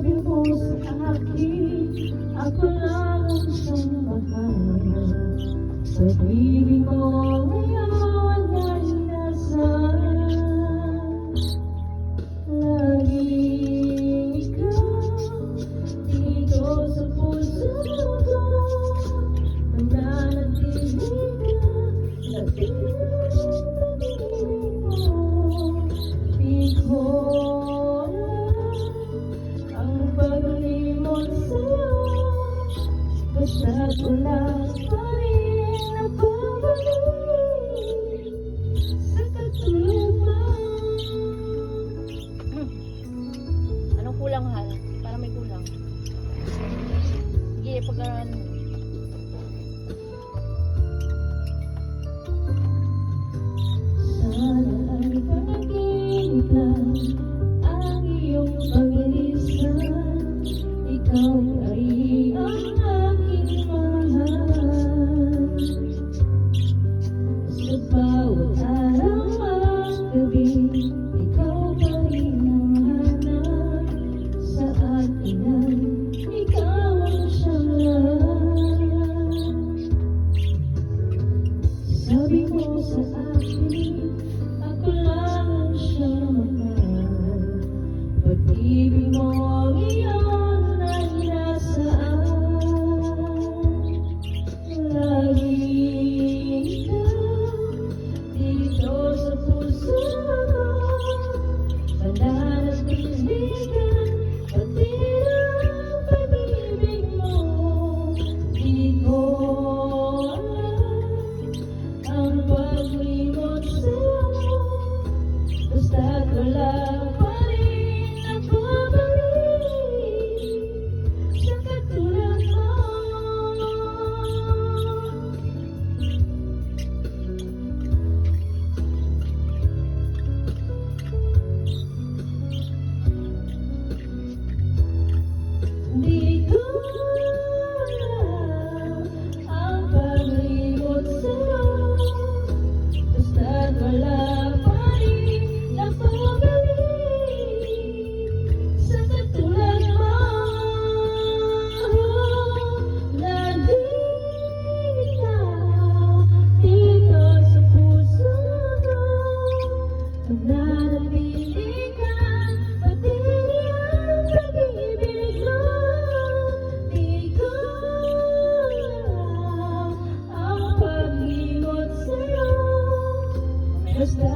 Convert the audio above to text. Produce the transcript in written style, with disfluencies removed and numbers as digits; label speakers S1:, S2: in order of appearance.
S1: Sabi mo sa akin, ako lang ang siyang bahala. Sa pag-ibig mo ngayon ay nasaan. Laging ikaw dito sa puso ko, nananatili ka sa pag-ibig mo. Di ko ang paglimot sa'yo, basta't wala pa rin napabalik sa katulad mo.
S2: Anong kulang, Hal? Para may kulang. Sige, pag-aran mo.
S1: Sana ay panaginip lang ang iyong pag-ilisan. Ikaw ay ang aking mahal. Sa bawat araw at gabi, ikaw pa rin ang hanap. Sa akin ay ikaw ang siyang lahat. Sabi mo sa akin, ako lang ang siyang mahal. Pag-ibig mo ngayon ay nasaan. Laging ikaw dito sa puso ko, pananatiligan pati ang pag-ibig mo. Di ko ang paglimot sa'yo, basta't wala pa rin napabalik sa katulad mo. Di ko ang paglimot sa'yo, basta't wala pa rin napabalik sa katulad mo. Laging ikaw dito sa puso ko, nananatili ka pati ang pag-ibig mo. Di ko ang paglimot sa'yo, basta